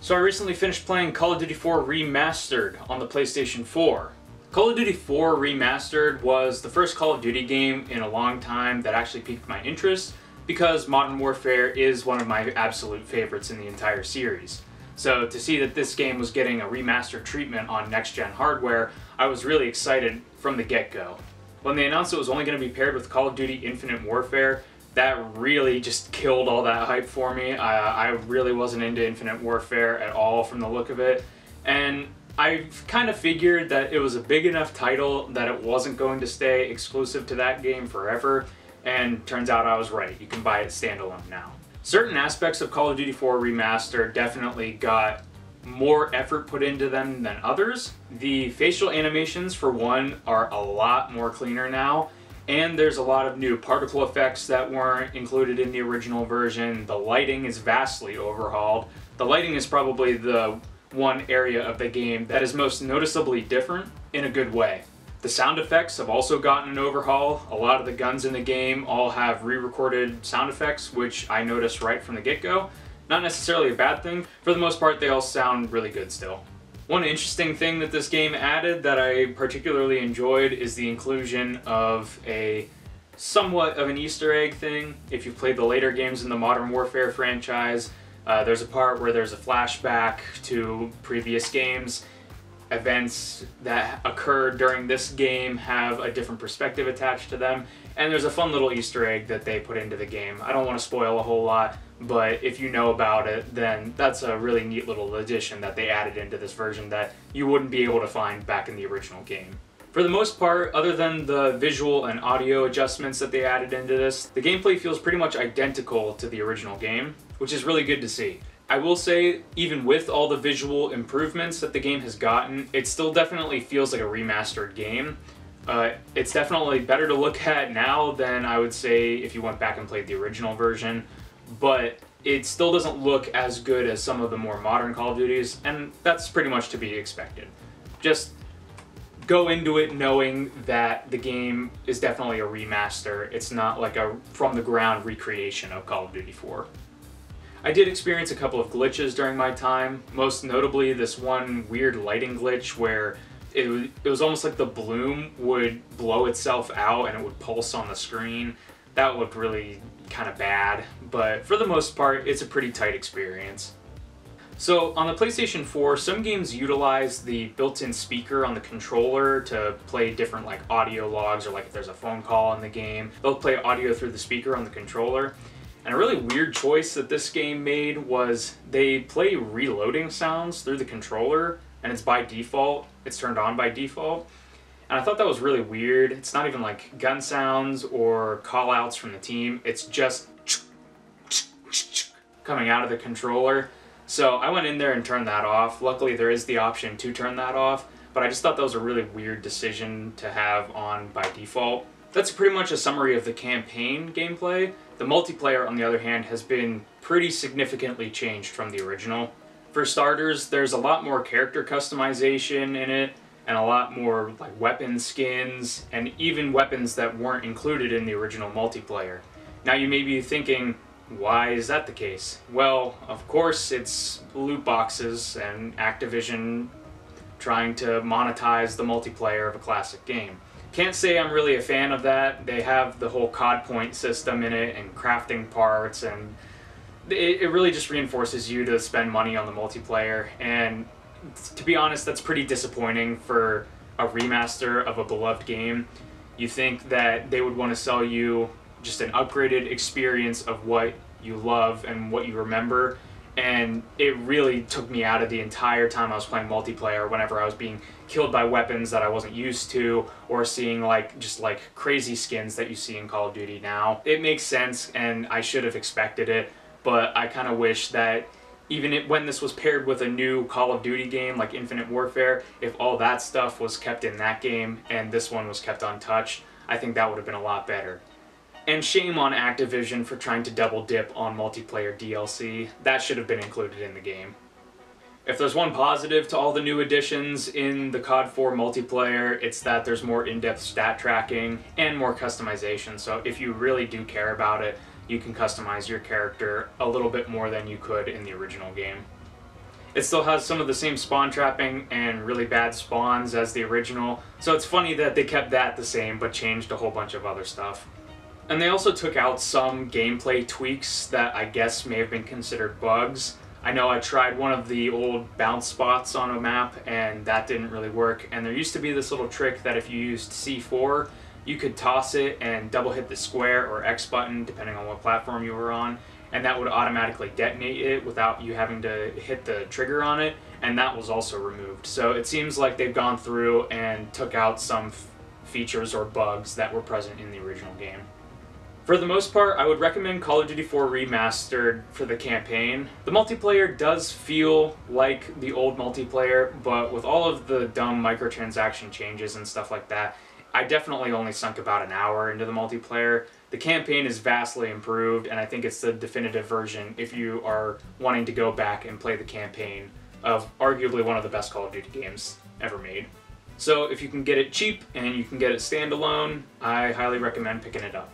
So I recently finished playing Call of Duty 4 Remastered on the PlayStation 4. Call of Duty 4 Remastered was the first Call of Duty game in a long time that actually piqued my interest because Modern Warfare is one of my absolute favorites in the entire series. So to see that this game was getting a remastered treatment on next-gen hardware, I was really excited from the get-go. When they announced it was only going to be paired with Call of Duty Infinite Warfare, that really just killed all that hype for me. I really wasn't into Infinite Warfare at all from the look of it, and I kind of figured that it was a big enough title that it wasn't going to stay exclusive to that game forever, and turns out I was right. You can buy it standalone now. Certain aspects of Call of Duty 4 Remastered definitely got more effort put into them than others. The facial animations, for one, are a lot more cleaner now, and there's a lot of new particle effects that weren't included in the original version. The lighting is vastly overhauled. The lighting is probably the one area of the game that is most noticeably different in a good way. The sound effects have also gotten an overhaul. A lot of the guns in the game all have re-recorded sound effects, which I noticed right from the get-go. Not necessarily a bad thing. For the most part, they all sound really good still. One interesting thing that this game added that I particularly enjoyed is the inclusion of a somewhat of an Easter egg thing. If you've played the later games in the Modern Warfare franchise, there's a part where there's a flashback to previous games. Events that occurred during this game have a different perspective attached to them, and there's a fun little Easter egg that they put into the game. I don't want to spoil a whole lot, but if you know about it, then that's a really neat little addition that they added into this version that you wouldn't be able to find back in the original game. For the most part, other than the visual and audio adjustments that they added into this, the gameplay feels pretty much identical to the original game, which is really good to see. I will say, even with all the visual improvements that the game has gotten, it still definitely feels like a remastered game. It's definitely better to look at now than I would say if you went back and played the original version, but it still doesn't look as good as some of the more modern Call of Duties, and that's pretty much to be expected. Just go into it knowing that the game is definitely a remaster. It's not like a from-the-ground recreation of Call of Duty 4. I did experience a couple of glitches during my time, most notably this one weird lighting glitch where it was almost like the bloom would blow itself out and it would pulse on the screen. That looked really kind of bad, but for the most part, it's a pretty tight experience. So on the PlayStation 4, some games utilize the built-in speaker on the controller to play different like audio logs, or like if there's a phone call in the game, they'll play audio through the speaker on the controller. And a really weird choice that this game made was they play reloading sounds through the controller, and it's by default. It's turned on by default. And I thought that was really weird. It's not even like gun sounds or call-outs from the team. It's just coming out of the controller. So I went in there and turned that off. Luckily there is the option to turn that off, but I just thought that was a really weird decision to have on by default. That's pretty much a summary of the campaign gameplay. The multiplayer, on the other hand, has been pretty significantly changed from the original. For starters, there's a lot more character customization in it, and a lot more like weapon skins, and even weapons that weren't included in the original multiplayer. Now you may be thinking, why is that the case? Well, of course it's loot boxes and Activision trying to monetize the multiplayer of a classic game. Can't say I'm really a fan of that. They have the whole COD point system in it and crafting parts, and it really just reinforces you to spend money on the multiplayer, and to be honest, that's pretty disappointing for a remaster of a beloved game. You think that they would want to sell you just an upgraded experience of what you love and what you remember, and it really took me out of the entire time I was playing multiplayer whenever I was being killed by weapons that I wasn't used to, or seeing just crazy skins that you see in Call of Duty now. It makes sense, and I should have expected it, but I kind of wish that even when this was paired with a new Call of Duty game like Infinite Warfare, if all that stuff was kept in that game and this one was kept untouched, I think that would have been a lot better. And shame on Activision for trying to double dip on multiplayer DLC. That should have been included in the game. If there's one positive to all the new additions in the COD 4 multiplayer, it's that there's more in-depth stat tracking and more customization. So if you really do care about it, you can customize your character a little bit more than you could in the original game. It still has some of the same spawn trapping and really bad spawns as the original, so it's funny that they kept that the same but changed a whole bunch of other stuff. And they also took out some gameplay tweaks that I guess may have been considered bugs. I know I tried one of the old bounce spots on a map and that didn't really work, and there used to be this little trick that if you used C4, you could toss it and double hit the square or X button depending on what platform you were on, and that would automatically detonate it without you having to hit the trigger on it, and that was also removed. So it seems like they've gone through and took out some features or bugs that were present in the original game. For the most part, I would recommend Call of Duty 4 Remastered for the campaign. The multiplayer does feel like the old multiplayer, but with all of the dumb microtransaction changes and stuff like that, I definitely only sunk about an hour into the multiplayer. The campaign is vastly improved, and I think it's the definitive version if you are wanting to go back and play the campaign of arguably one of the best Call of Duty games ever made. So if you can get it cheap and you can get it standalone, I highly recommend picking it up.